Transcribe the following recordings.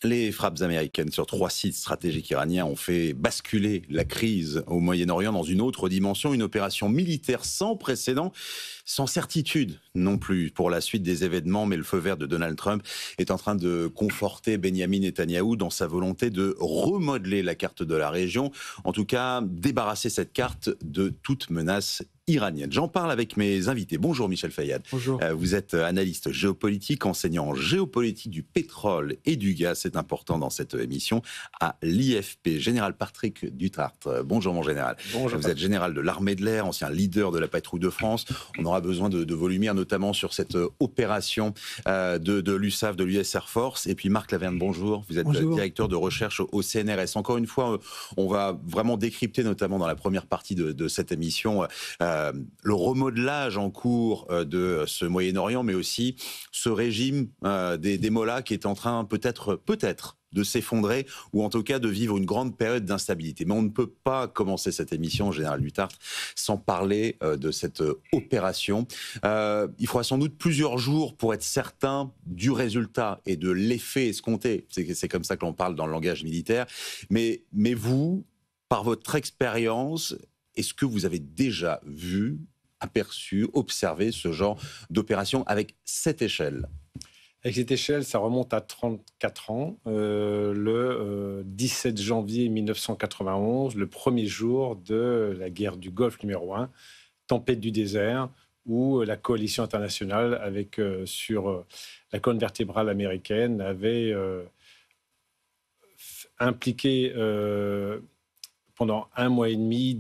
Les frappes américaines sur 3 sites stratégiques iraniens ont fait basculer la crise au Moyen-Orient dans une autre dimension, une opération militaire sans précédent, sans certitude non plus pour la suite des événements, mais le feu vert de Donald Trump est en train de conforter Benyamin Netanyahou dans sa volonté de remodeler la carte de la région, en tout cas débarrasser cette carte de toute menace iranienne. J'en parle avec mes invités. Bonjour Michel Fayad. Bonjour. Vous êtes analyste géopolitique, enseignant en géopolitique du pétrole et du gaz, c'est important dans cette émission, à l'IFP. Général Patrick Duthart. Bonjour mon général. Bonjour. Vous êtes général de l'armée de l'air, ancien leader de la patrouille de France. On aura besoin de volumes notamment sur cette opération de l'USAF, de l'US Air Force. Et puis Marc Laverne, bonjour. Vous êtes directeur de recherche au CNRS. Encore une fois, on va vraiment décrypter, notamment dans la première partie de cette émission, le remodelage en cours de ce Moyen-Orient, mais aussi ce régime des mollahs qui est en train peut-être de s'effondrer, ou en tout cas de vivre une grande période d'instabilité. Mais on ne peut pas commencer cette émission, Général Duthart, sans parler de cette opération. Il faudra sans doute plusieurs jours pour être certain du résultat et de l'effet escompté. C'est comme ça que l'on parle dans le langage militaire. Mais vous, par votre expérience, est-ce que vous avez déjà vu, aperçu, observé ce genre d'opération avec cette échelle ? Avec cette échelle, ça remonte à 34 ans, le 17 janvier 1991, le premier jour de la guerre du Golfe numéro 1, tempête du désert, où la coalition internationale, avec sur la colonne vertébrale américaine, avait impliqué pendant un mois et demi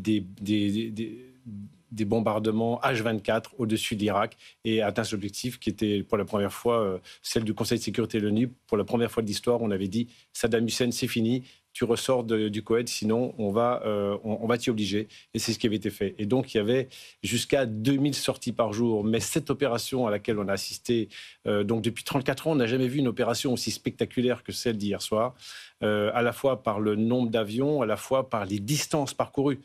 des bombardements H-24 au-dessus de l'Irak et atteint cet objectif qui était pour la première fois celle du Conseil de sécurité de l'ONU. Pour la première fois de l'histoire, on avait dit « Saddam Hussein, c'est fini, tu ressors du Koweït, sinon on va t'y obliger ». Et c'est ce qui avait été fait. Et donc, il y avait jusqu'à 2000 sorties par jour. Mais cette opération à laquelle on a assisté, donc depuis 34 ans, on n'a jamais vu une opération aussi spectaculaire que celle d'hier soir, à la fois par le nombre d'avions, à la fois par les distances parcourues.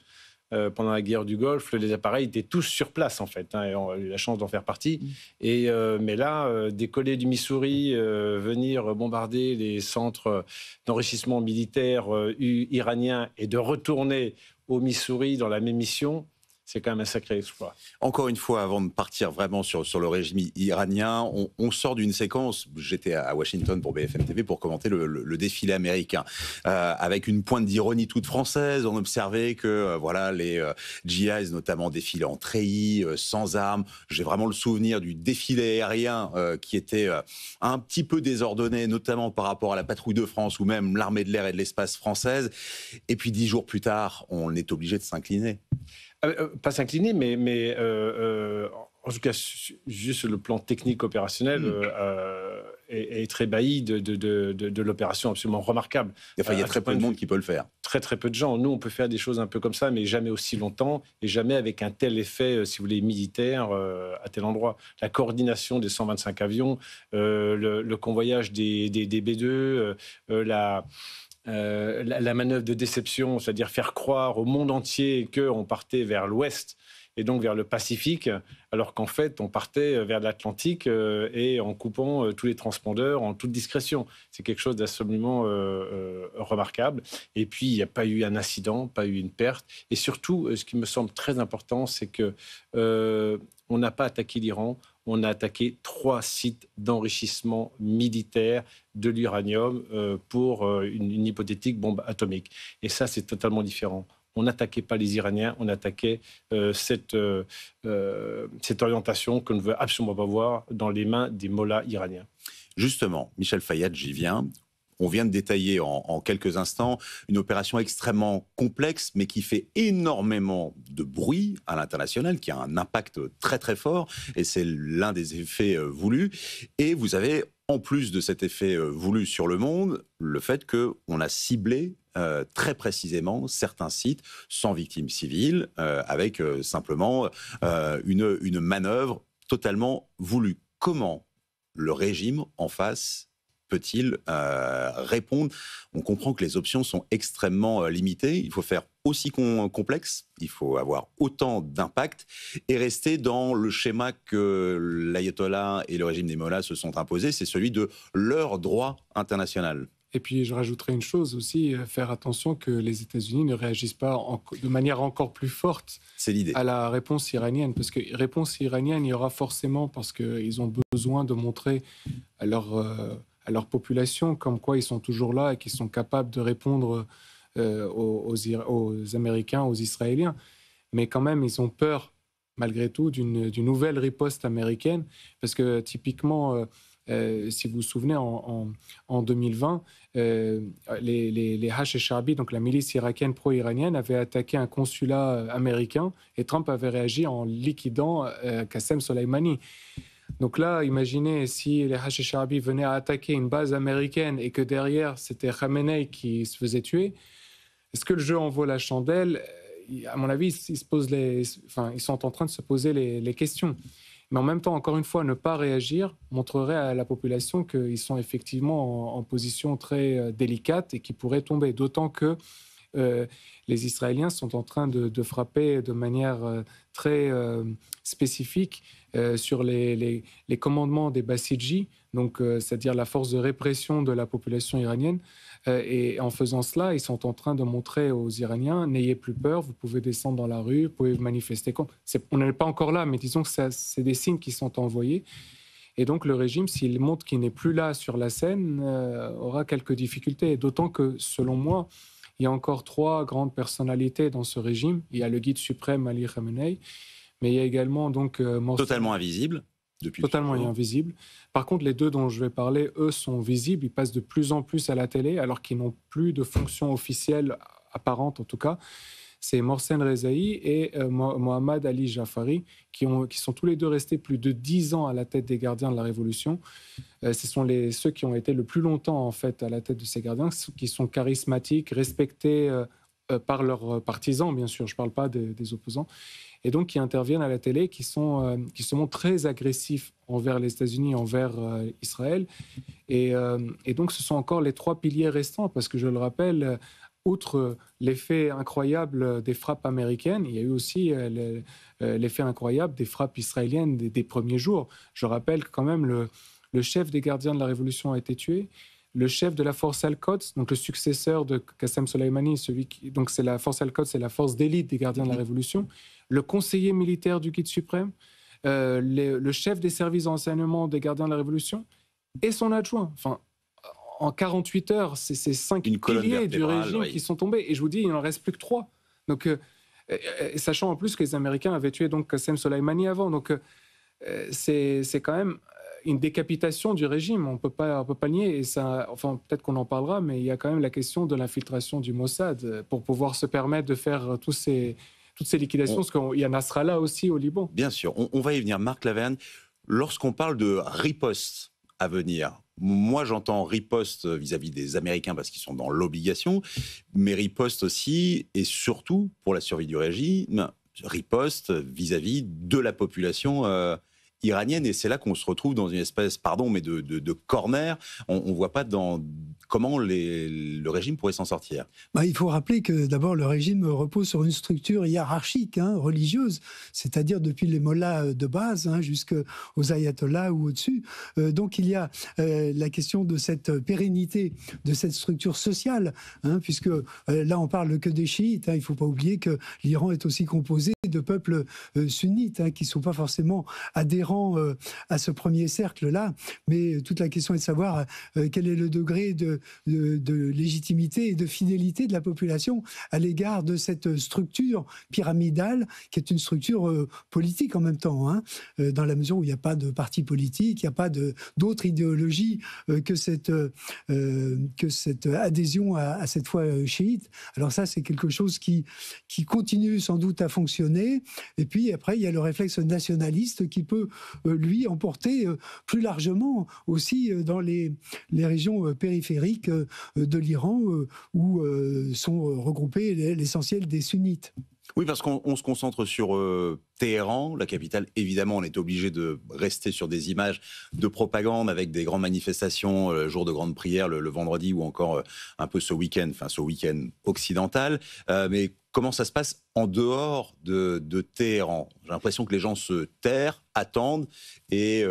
Pendant la guerre du Golfe, les appareils étaient tous sur place, en fait, et on a eu la chance d'en faire partie. Mais là, décoller du Missouri, venir bombarder les centres d'enrichissement militaire iraniens et de retourner au Missouri dans la même mission, c'est quand même un sacré exploit. Encore une fois, avant de partir vraiment sur le régime iranien, on sort d'une séquence. J'étais à Washington pour BFM TV pour commenter le défilé américain. Avec une pointe d'ironie toute française, on observait que les GIs notamment défilaient en treillis, sans armes. J'ai vraiment le souvenir du défilé aérien qui était un petit peu désordonné, notamment par rapport à la patrouille de France ou même l'armée de l'air et de l'espace française. Et puis 10 jours plus tard, on est obligé de s'incliner. Pas s'incliner, mais en tout cas, juste sur le plan technique opérationnel, être ébahi de l'opération absolument remarquable. Il y a très peu de monde qui peut le faire. Très, très peu de gens. Nous, on peut faire des choses un peu comme ça, mais jamais aussi longtemps et jamais avec un tel effet, si vous voulez, militaire à tel endroit. La coordination des 125 avions, le convoyage des B-2, la manœuvre de déception, c'est-à-dire faire croire au monde entier qu'on partait vers l'ouest et donc vers le Pacifique, alors qu'en fait, on partait vers l'Atlantique et en coupant tous les transpondeurs en toute discrétion. C'est quelque chose d'absolument remarquable. Et puis, il n'y a pas eu un incident, pas eu une perte. Et surtout, ce qui me semble très important, c'est qu'on n'a pas attaqué l'Iran, on a attaqué 3 sites d'enrichissement militaire de l'uranium pour une hypothétique bombe atomique. Et ça, c'est totalement différent. On n'attaquait pas les Iraniens, on attaquait cette orientation qu'on ne veut absolument pas voir dans les mains des mollahs iraniens. Justement, Michel Fayad, j'y viens. On vient de détailler en quelques instants une opération extrêmement complexe, mais qui fait énormément de bruit à l'international, qui a un impact très très fort, et c'est l'un des effets voulus. Et vous avez, en plus de cet effet voulu sur le monde, le fait qu'on a ciblé très précisément certains sites sans victimes civiles, avec simplement une manœuvre totalement voulue. Comment le régime en face peut-il répondre ? On comprend que les options sont extrêmement limitées. Il faut faire aussi complexe, il faut avoir autant d'impact et rester dans le schéma que l'ayatollah et le régime des mollahs se sont imposés, c'est celui de leur droit international. Et puis, je rajouterais une chose aussi, faire attention que les États-Unis ne réagissent pas de manière encore plus forte à la réponse iranienne. Parce que réponse iranienne, il y aura forcément, parce qu'ils ont besoin de montrer à leur population comme quoi ils sont toujours là et qu'ils sont capables de répondre aux Américains, aux Israéliens. Mais quand même, ils ont peur, malgré tout, d'une nouvelle riposte américaine. Parce que typiquement... si vous vous souvenez, en 2020, les Hach et Sharbi, donc la milice irakienne pro-iranienne, avaient attaqué un consulat américain et Trump avait réagi en liquidant Qassem Soleimani. Donc là, imaginez si les Hach et Sharbi venaient à attaquer une base américaine et que derrière, c'était Khamenei qui se faisait tuer. Est-ce que le jeu en vaut la chandelle ? À mon avis, ils sont en train de se poser les questions. Mais en même temps, encore une fois, ne pas réagir montrerait à la population qu'ils sont effectivement en position très délicate et qui pourraient tomber. D'autant que les Israéliens sont en train de frapper de manière très spécifique sur les commandements des Bassidji, donc c'est-à-dire la force de répression de la population iranienne. Et en faisant cela, ils sont en train de montrer aux Iraniens, n'ayez plus peur, vous pouvez descendre dans la rue, vous pouvez manifester contre. On n'est pas encore là, mais disons que c'est des signes qui sont envoyés. Et donc le régime, s'il montre qu'il n'est plus là sur la scène, aura quelques difficultés. D'autant que, selon moi, il y a encore 3 grandes personnalités dans ce régime. Il y a le guide suprême Ali Khamenei, mais il y a également donc totalement invisible. Totalement invisible. Par contre, les 2 dont je vais parler, eux, sont visibles. Ils passent de plus en plus à la télé, alors qu'ils n'ont plus de fonction officielle apparente, en tout cas. C'est Mohsen Rezaï et Mohammad Ali Jafari, qui sont tous les 2 restés plus de 10 ans à la tête des gardiens de la Révolution. Ce sont ceux qui ont été le plus longtemps, en fait, à la tête de ces gardiens, qui sont charismatiques, respectés par leurs partisans, bien sûr. Je ne parle pas des opposants. Et donc qui interviennent à la télé, qui se montrent très agressifs envers les États-Unis, envers Israël. Et donc ce sont encore les 3 piliers restants, parce que je le rappelle, outre l'effet incroyable des frappes américaines, il y a eu aussi l'effet incroyable des frappes israéliennes des premiers jours. Je rappelle que quand même le chef des gardiens de la Révolution a été tué. Le chef de la force Al-Quds, donc le successeur de Qassem Soleimani, donc c'est la force Al-Quds, c'est la force d'élite des gardiens de la Révolution, le conseiller militaire du guide suprême, le chef des services d'enseignement des gardiens de la Révolution et son adjoint. Enfin, en 48 heures, c'est ces 5 piliers du régime qui sont tombés. Et je vous dis, il n'en reste plus que 3. Donc, sachant en plus que les Américains avaient tué donc Qassem Soleimani avant. Donc, c'est quand même une décapitation du régime, on peut pas nier. Et ça, enfin, peut-être qu'on en parlera, mais il y a quand même la question de l'infiltration du Mossad pour pouvoir se permettre de faire toutes ces liquidations, parce qu'il y a Nasrallah aussi au Liban. Bien sûr, on va y venir. Marc Laverne, lorsqu'on parle de riposte à venir, moi j'entends riposte vis-à-vis des Américains parce qu'ils sont dans l'obligation, mais riposte aussi et surtout pour la survie du régime, riposte vis-à-vis de la population iranienne, et c'est là qu'on se retrouve dans une espèce, de corner. On ne voit pas comment le régime pourrait s'en sortir. Il faut rappeler que d'abord le régime repose sur une structure hiérarchique, religieuse, c'est-à-dire depuis les mollahs de base jusqu'aux ayatollahs ou au-dessus. Donc il y a la question de cette pérennité, de cette structure sociale, puisque là on parle que des chiites. Il ne faut pas oublier que l'Iran est aussi composé de peuples sunnites qui ne sont pas forcément adhérents à ce premier cercle-là, mais toute la question est de savoir quel est le degré de légitimité et de fidélité de la population à l'égard de cette structure pyramidale qui est une structure politique en même temps, dans la mesure où il n'y a pas de parti politique, il n'y a pas d'autre idéologie que cette adhésion à cette foi chiite. Alors ça, c'est quelque chose qui continue sans doute à fonctionner. Et puis après, il y a le réflexe nationaliste qui peut, lui, emporter plus largement aussi dans les régions périphériques de l'Iran où sont regroupés l'essentiel des sunnites. Oui, parce qu'on se concentre sur Téhéran, la capitale. Évidemment, on est obligé de rester sur des images de propagande avec des grandes manifestations, le jour de grande prière, le vendredi, ou encore un peu ce week-end occidental. Mais comment ça se passe en dehors de Téhéran. J'ai l'impression que les gens se terrent, attendent et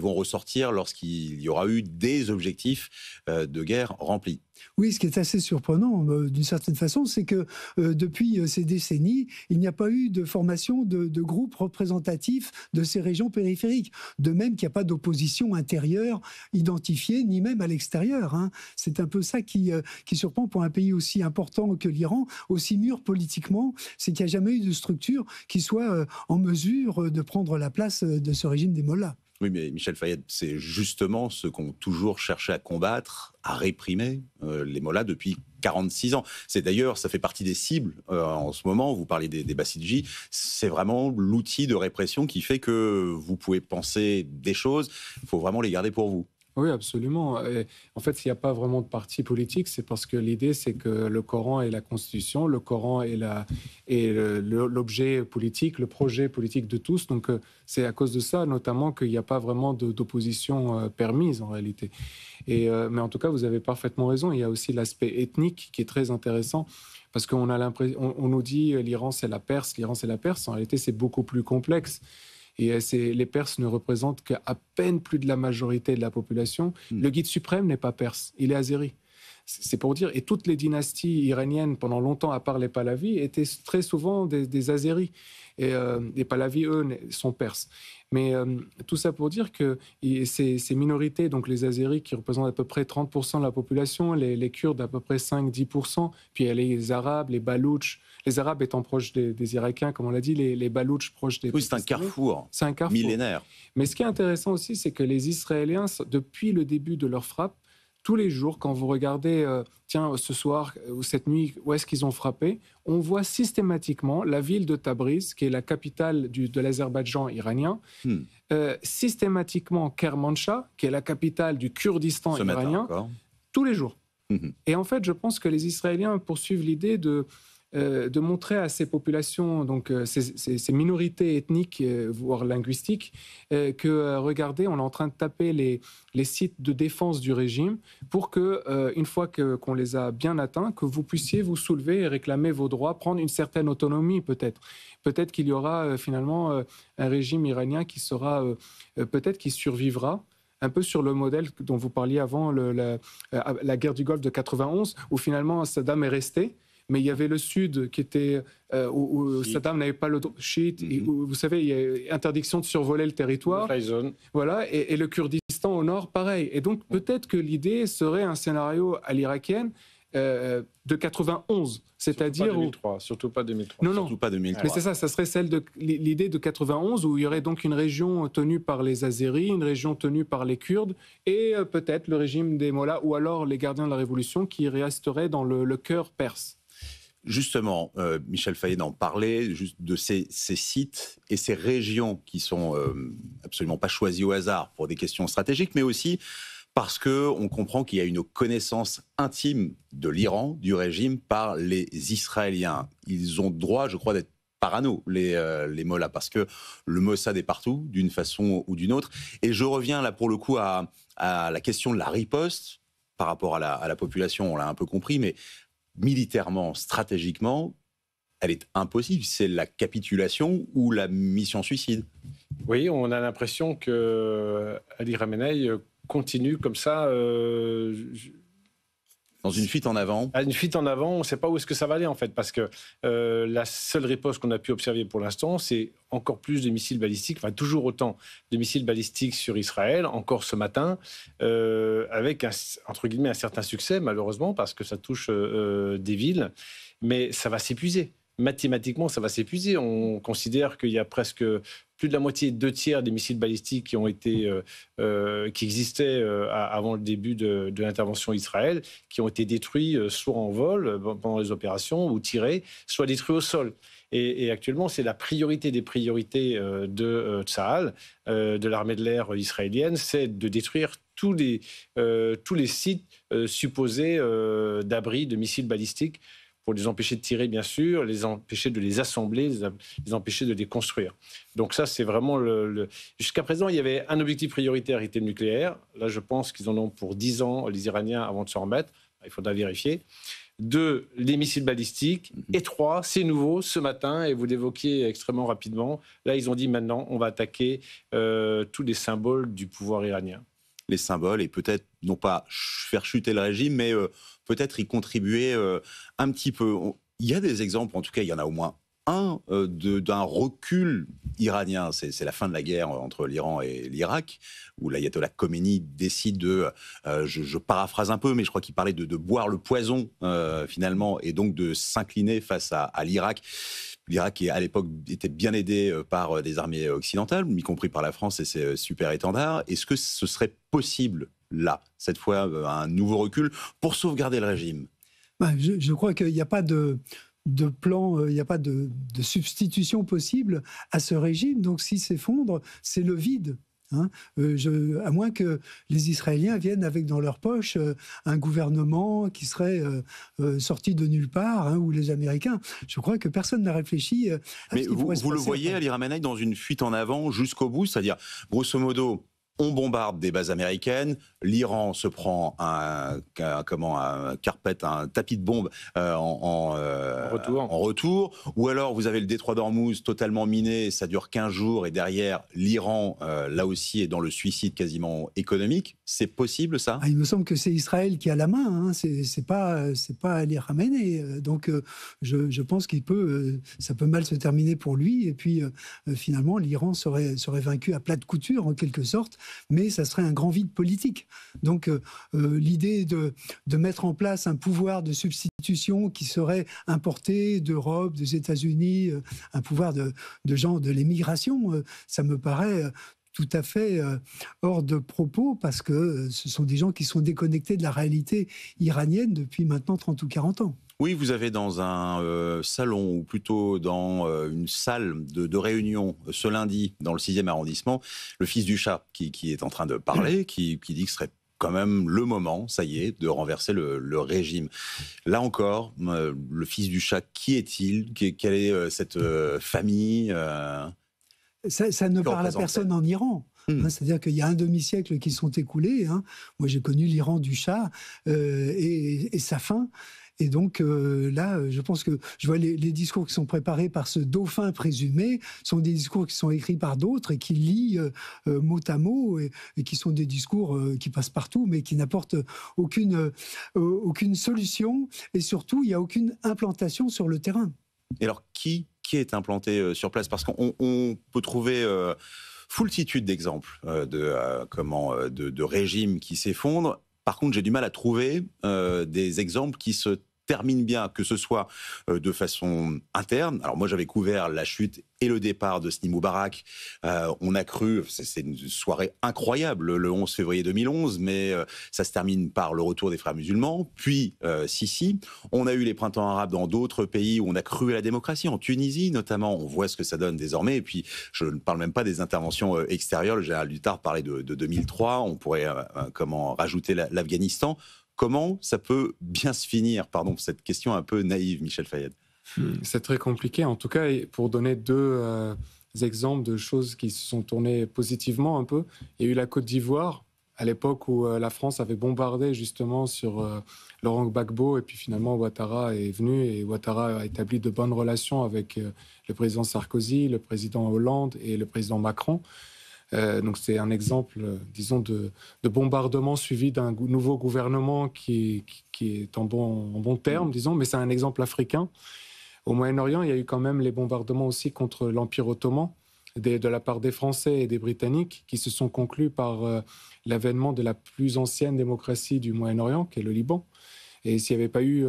vont ressortir lorsqu'il y aura eu des objectifs de guerre remplis. Oui, ce qui est assez surprenant, d'une certaine façon, c'est que depuis ces décennies, il n'y a pas eu de formation de groupes représentatifs de ces régions périphériques. De même qu'il n'y a pas d'opposition intérieure identifiée, ni même à l'extérieur. Hein. C'est un peu ça qui surprend pour un pays aussi important que l'Iran, aussi mûr politiquement, c'est qu'il n'y a jamais eu de structure qui soit en mesure de prendre la place de ce régime des mollahs. Oui, mais Michel Fayet, c'est justement ce qu'ont toujours cherché à combattre, à réprimer les mollahs depuis 46 ans. C'est d'ailleurs, ça fait partie des cibles en ce moment. Vous parlez des Bassidji. C'est vraiment l'outil de répression qui fait que vous pouvez penser des choses. Il faut vraiment les garder pour vous. Oui, absolument. Et en fait, s'il n'y a pas vraiment de parti politique, c'est parce que l'idée, c'est que le Coran est la Constitution, le Coran est l'objet politique, le projet politique de tous. Donc, c'est à cause de ça, notamment, qu'il n'y a pas vraiment d'opposition permise, en réalité. Mais en tout cas, vous avez parfaitement raison. Il y a aussi l'aspect ethnique qui est très intéressant. Parce qu'on a l'impression, on nous dit l'Iran, c'est la Perse, l'Iran, c'est la Perse. En réalité, c'est beaucoup plus complexe. Et les Perses ne représentent qu'à peine plus de la majorité de la population. Le guide suprême n'est pas perse, il est azéri. C'est pour dire, et toutes les dynasties iraniennes, pendant longtemps, à part les Pahlavis, étaient très souvent des azéris. Et les Pahlavis, eux, sont perses. Mais tout ça pour dire que ces minorités, donc les Azéris qui représentent à peu près 30% de la population, les Kurdes à peu près 5-10%, puis il y a les Arabes, les Baloutches, les Arabes étant proches des Irakiens, comme on l'a dit, les Baloutches proches des... Oui, c'est un carrefour millénaire. Mais ce qui est intéressant aussi, c'est que les Israéliens, depuis le début de leur frappe, tous les jours, quand vous regardez, tiens, ce soir ou cette nuit, où est-ce qu'ils ont frappé, on voit systématiquement la ville de Tabriz, qui est la capitale de l'Azerbaïdjan iranien, systématiquement Kermanshah, qui est la capitale du Kurdistan iranien, tous les jours. Et en fait, je pense que les Israéliens poursuivent l'idée de montrer à ces populations, donc ces minorités ethniques, voire linguistiques, que regardez, on est en train de taper les sites de défense du régime pour que, une fois qu'on les a bien atteints, que vous puissiez vous soulever et réclamer vos droits, prendre une certaine autonomie peut-être. Peut-être qu'il y aura finalement un régime iranien qui sera, peut-être qui survivra, un peu sur le modèle dont vous parliez avant, la guerre du Golfe de 91, où finalement Saddam est resté. Mais il y avait le Sud qui était où Saddam n'avait pas le chiite. Vous savez, il y a interdiction de survoler le territoire. Voilà, et le Kurdistan au nord, pareil. Et donc peut-être que l'idée serait un scénario à l'irakienne de 91, c'est-à-dire surtout pas 2003. Non, surtout pas 2003. Mais c'est ça serait l'idée de 91 où il y aurait donc une région tenue par les Azéris, une région tenue par les Kurdes et peut-être le régime des Mollahs ou alors les gardiens de la Révolution qui resteraient dans le cœur perse. Justement, Michel Fayet en parlait juste de ces sites et ces régions qui sont absolument pas choisies au hasard pour des questions stratégiques, mais aussi parce qu'on comprend qu'il y a une connaissance intime de l'Iran, du régime, par les Israéliens. Ils ont droit, je crois, d'être parano, les Mollahs, parce que le Mossad est partout, d'une façon ou d'une autre. Et je reviens là, pour le coup, à la question de la riposte par rapport à la population, on l'a un peu compris, mais militairement, stratégiquement, elle est impossible. C'est la capitulation ou la mission suicide. Oui, on a l'impression que Ali Khamenei continue comme ça. Dans une fuite en avant. Une fuite en avant, on ne sait pas où est-ce que ça va aller en fait, parce que la seule riposte qu'on a pu observer pour l'instant, c'est encore plus de missiles balistiques, enfin toujours autant de missiles balistiques sur Israël, encore ce matin, avec entre guillemets un certain succès malheureusement, parce que ça touche des villes, mais ça va s'épuiser. Mathématiquement, ça va s'épuiser. On considère qu'il y a presque plus de la moitié, 2/3 des missiles balistiques qui existaient avant le début de l'intervention d'Israël, qui ont été détruits soit en vol pendant les opérations ou tirés, soit détruits au sol. Et actuellement, c'est la priorité des priorités de Tsahal, de l'armée de l'air israélienne, c'est de détruire tous les sites supposés d'abri de missiles balistiques, pour les empêcher de tirer, bien sûr, les empêcher de les assembler, les empêcher de les construire. Donc ça, c'est vraiment Jusqu'à présent, il y avait un objectif prioritaire qui était le nucléaire. Là, je pense qu'ils en ont pour 10 ans, les Iraniens, avant de se remettre. Il faudra vérifier. 2, les missiles balistiques, et 3, c'est nouveau ce matin, et vous l'évoquiez extrêmement rapidement, là ils ont dit maintenant on va attaquer tous les symboles du pouvoir iranien. Les symboles, et peut-être non pas faire chuter le régime, mais peut-être y contribuer un petit peu. Il y a des exemples, en tout cas il y en a au moins un, d'un recul iranien. C'est la fin de la guerre entre l'Iran et l'Irak, où l'ayatollah Khomeini décide de, je paraphrase un peu, mais je crois qu'il parlait de boire le poison finalement, et donc de s'incliner face à l'Irak. L'Irak, qui à l'époque était bien aidé par des armées occidentales, y compris par la France et ses super étendards. Est-ce que ce serait possible, là, cette fois, un nouveau recul pour sauvegarder le régime ? Je crois qu'il n'y a pas de plan, il n'y a pas de substitution possible à ce régime. Donc s'il s'effondre, c'est le vide. À moins que les Israéliens viennent avec dans leur poche un gouvernement qui serait sorti de nulle part, ou les Américains. Je crois que personne n'a réfléchi à Mais ce qui pourrait se passer. Vous le voyez, Ali Khamenei, dans une fuite en avant jusqu'au bout, c'est-à-dire, grosso modo, on bombarde des bases américaines, l'Iran se prend un carpet, un tapis de bombes en retour, ou alors vous avez le détroit d'Ormuz totalement miné, ça dure 15 jours, et derrière, l'Iran, là aussi, est dans le suicide quasiment économique. C'est possible, ça ? Il me semble que c'est Israël qui a la main, c'est pas Ali Khamenei. Donc je pense ça peut mal se terminer pour lui, et puis finalement, l'Iran serait vaincu à plat de couture, en quelque sorte, mais ça serait un grand vide politique. Donc l'idée de mettre en place un pouvoir de substitution qui serait importé d'Europe, des États-Unis, un pouvoir de l'émigration, ça me paraît tout à fait hors de propos, parce que ce sont des gens qui sont déconnectés de la réalité iranienne depuis maintenant 30 ou 40 ans. Oui, vous avez dans un salon, ou plutôt dans une salle de réunion ce lundi, dans le 6e arrondissement, le fils du Shah qui est en train de parler, qui dit que ce serait quand même le moment, ça y est, de renverser le régime. Là encore, le fils du Shah, qui est-il ? Quelle est cette famille Ça ne parle à personne en Iran. C'est-à-dire qu'il y a un demi-siècle qui sont écoulés. Moi, j'ai connu l'Iran du Shah et sa fin. Et donc là, je pense que je vois les discours qui sont préparés par ce dauphin présumé sont des discours qui sont écrits par d'autres et qui lient mot à mot, et qui sont des discours qui passent partout, mais qui n'apportent aucune solution, et surtout, il n'y a aucune implantation sur le terrain. Et alors, qui est implanté sur place ? Parce qu'on peut trouver foultitude d'exemples de régimes qui s'effondrent. Par contre, j'ai du mal à trouver des exemples qui se terminent bien, que ce soit de façon interne. Alors moi, j'avais couvert la chute et le départ de Hosni Moubarak. On a cru, c'est une soirée incroyable, le 11 février 2011, mais ça se termine par le retour des frères musulmans, puis Sisi. On a eu les printemps arabes dans d'autres pays où on a cru à la démocratie, en Tunisie notamment. On voit ce que ça donne désormais. Et puis, je ne parle même pas des interventions extérieures. Le général Dutart parlait de 2003. On pourrait rajouter l'Afghanistan. Comment ça peut bien se finir ? Pardon pour cette question un peu naïve, Michel Fayed. C'est très compliqué. En tout cas, pour donner deux exemples de choses qui se sont tournées positivement un peu, il y a eu la Côte d'Ivoire, à l'époque où la France avait bombardé justement sur Laurent Gbagbo, et puis finalement Ouattara est venu, et Ouattara a établi de bonnes relations avec le président Sarkozy, le président Hollande et le président Macron. Donc c'est un exemple, disons, de bombardement suivi d'un nouveau gouvernement qui est en bon terme, disons, mais c'est un exemple africain. Au Moyen-Orient, il y a eu quand même les bombardements aussi contre l'Empire ottoman, de la part des Français et des Britanniques, qui se sont conclus par l'avènement de la plus ancienne démocratie du Moyen-Orient, qui est le Liban. Et s'il n'y avait pas eu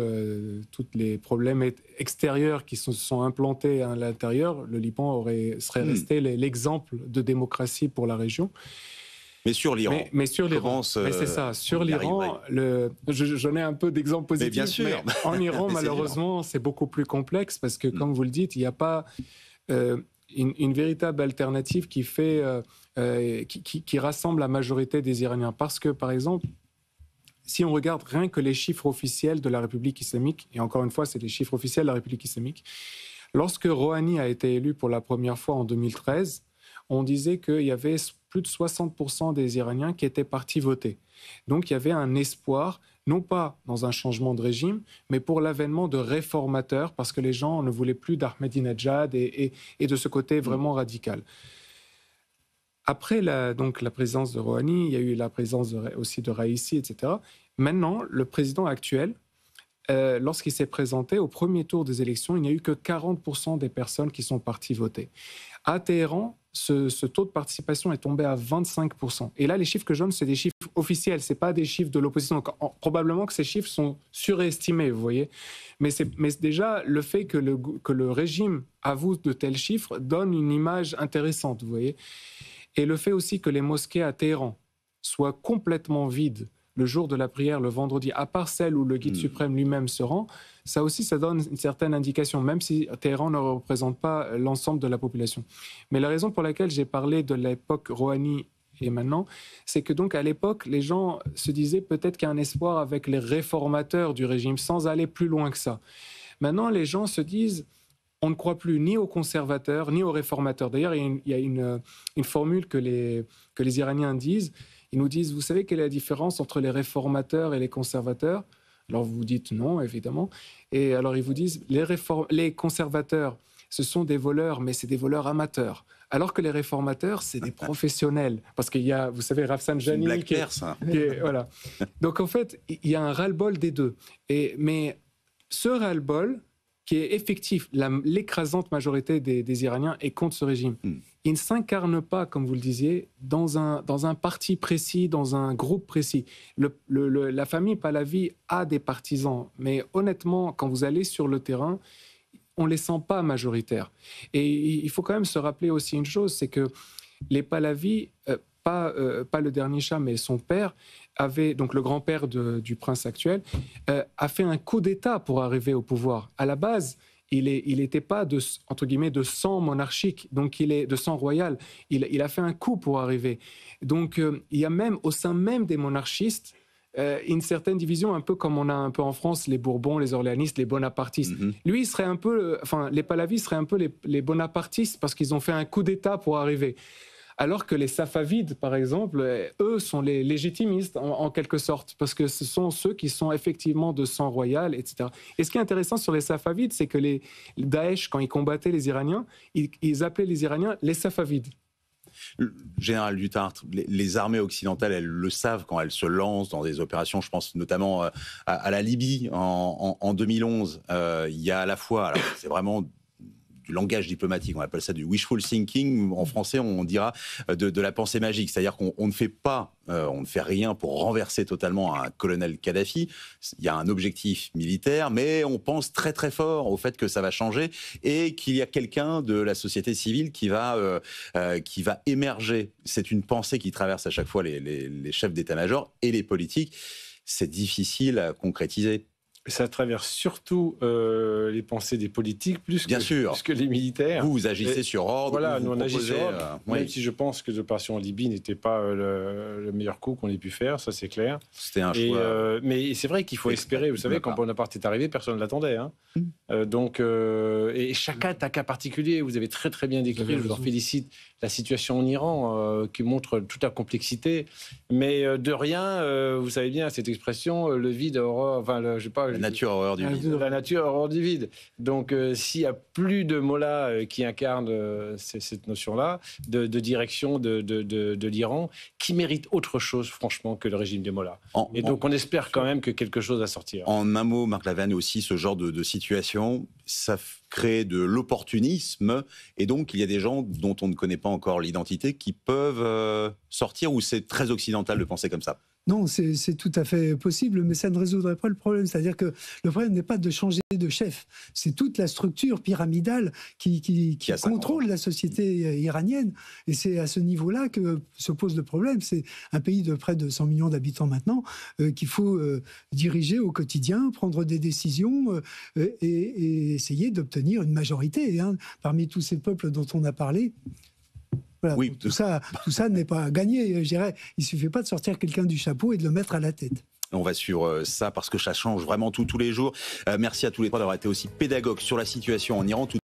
tous les problèmes extérieurs qui se sont implantés à l'intérieur, le Liban serait resté l'exemple de démocratie pour la région. Mais sur l'Iran. Mais sur l'Iran. Mais c'est ça. Sur l'Iran, j'en ai un peu d'exemples positifs. Mais bien sûr. Mais en Iran, malheureusement, c'est beaucoup plus complexe, parce que, comme vous le dites, il n'y a pas une véritable alternative qui rassemble la majorité des Iraniens. Parce que, par exemple, si on regarde rien que les chiffres officiels de la République islamique, et encore une fois, c'est les chiffres officiels de la République islamique, lorsque Rouhani a été élu pour la première fois en 2013, on disait qu'il y avait plus de 60% des Iraniens qui étaient partis voter. Donc il y avait un espoir, non pas dans un changement de régime, mais pour l'avènement de réformateurs, parce que les gens ne voulaient plus d'Ahmadinejad et de ce côté vraiment radical. Après la présidence de Rouhani, il y a eu la présidence aussi de Raïssi, etc. Maintenant, le président actuel, lorsqu'il s'est présenté au premier tour des élections, il n'y a eu que 40% des personnes qui sont parties voter. À Téhéran, ce taux de participation est tombé à 25%. Et là, les chiffres que je donne, c'est des chiffres officiels, ce n'est pas des chiffres de l'opposition. Donc, probablement que ces chiffres sont surestimés, vous voyez. Mais déjà, le fait que le régime avoue de tels chiffres donne une image intéressante, vous voyez. Et le fait aussi que les mosquées à Téhéran soient complètement vides le jour de la prière, le vendredi, à part celle où le guide suprême lui-même se rend, ça aussi, ça donne une certaine indication, même si Téhéran ne représente pas l'ensemble de la population. Mais la raison pour laquelle j'ai parlé de l'époque Rouhani et maintenant, c'est que donc à l'époque, les gens se disaient peut-être qu'il y a un espoir avec les réformateurs du régime, sans aller plus loin que ça. Maintenant, les gens se disent... On ne croit plus ni aux conservateurs, ni aux réformateurs. D'ailleurs, il y a une formule que les Iraniens disent. Ils nous disent, vous savez quelle est la différence entre les réformateurs et les conservateurs? Alors vous dites non, évidemment. Et alors ils vous disent, les conservateurs, ce sont des voleurs, mais c'est des voleurs amateurs. Alors que les réformateurs, c'est des professionnels. Parce qu'il y a, vous savez, Rafsanjani... C'est une blague ça. Voilà. Donc en fait, il y a un ras-le-bol des deux. Mais ce ras-le-bol... qui est effectif, l'écrasante majorité des Iraniens est contre ce régime. Il ne s'incarne pas, comme vous le disiez, dans un parti précis, dans un groupe précis. La famille Pahlavi a des partisans, mais honnêtement, quand vous allez sur le terrain, on ne les sent pas majoritaires. Et il faut quand même se rappeler aussi une chose, c'est que les Pahlavi, pas le dernier Shah, mais son père, donc le grand-père du prince actuel, a fait un coup d'État pour arriver au pouvoir. À la base, il n'était pas entre guillemets de sang monarchique, donc il est de sang royal. Il a fait un coup pour arriver. Donc il y a même au sein même des monarchistes une certaine division, un peu comme on a un peu en France les Bourbons, les Orléanistes, les Bonapartistes. Lui, il serait un peu, les Pahlavis seraient un peu les Bonapartistes parce qu'ils ont fait un coup d'État pour arriver. Alors que les Safavides, par exemple, eux sont les légitimistes, en quelque sorte, parce que ce sont ceux qui sont effectivement de sang royal, etc. Et ce qui est intéressant sur les Safavides, c'est que les Daesh, quand ils combattaient les Iraniens, ils appelaient les Iraniens les Safavides. Général Dutartre, les armées occidentales, elles le savent quand elles se lancent dans des opérations, je pense notamment à la Libye en 2011. Il y a à la fois, alors c'est vraiment... du langage diplomatique, on appelle ça du wishful thinking, en français on dira de la pensée magique, c'est-à-dire qu'on ne fait pas, on ne fait rien pour renverser totalement un colonel Kadhafi, il y a un objectif militaire, mais on pense très très fort au fait que ça va changer et qu'il y a quelqu'un de la société civile qui va émerger. C'est une pensée qui traverse à chaque fois les chefs d'état-major et les politiques, c'est difficile à concrétiser. Ça traverse surtout les pensées des politiques plus que les militaires. Vous agissez sur ordre. Voilà, nous on agit sur ordre. Même si je pense que l'opération en Libye n'était pas le meilleur coup qu'on ait pu faire, ça c'est clair. C'était un choix. Mais c'est vrai qu'il faut espérer. Vous savez, quand Bonaparte est arrivé, personne ne l'attendait. Hein. Et chacun a un cas particulier. Vous avez très très bien décrit, je vous en félicite, la situation en Iran qui montre toute la complexité. Mais de rien, vous savez bien cette expression, le vide aura... je sais pas, la nature a horreur du vide. La nature a horreur du vide. Donc, s'il n'y a plus de mots-là qui incarnent cette notion-là de direction de l'Iran, qui mérite autre chose, franchement, que le régime des mollahs. Donc, on espère quand même que quelque chose va sortir. En un mot, Marc Lavergne, aussi, ce genre de situation, ça crée de l'opportunisme. Et donc, il y a des gens dont on ne connaît pas encore l'identité qui peuvent sortir, ou c'est très occidental de penser comme ça? Non, c'est tout à fait possible, mais ça ne résoudrait pas le problème. C'est-à-dire que le problème n'est pas de changer de chef, c'est toute la structure pyramidale qui contrôle la société iranienne. Et c'est à ce niveau-là que se pose le problème. C'est un pays de près de 100 millions d'habitants maintenant qu'il faut diriger au quotidien, prendre des décisions et essayer d'obtenir une majorité parmi tous ces peuples dont on a parlé. Voilà, oui, tout ça n'est pas gagné, je dirais. Il ne suffit pas de sortir quelqu'un du chapeau et de le mettre à la tête. On va suivre ça parce que ça change vraiment tous les jours. Merci à tous les trois d'avoir été aussi pédagogues sur la situation en Iran.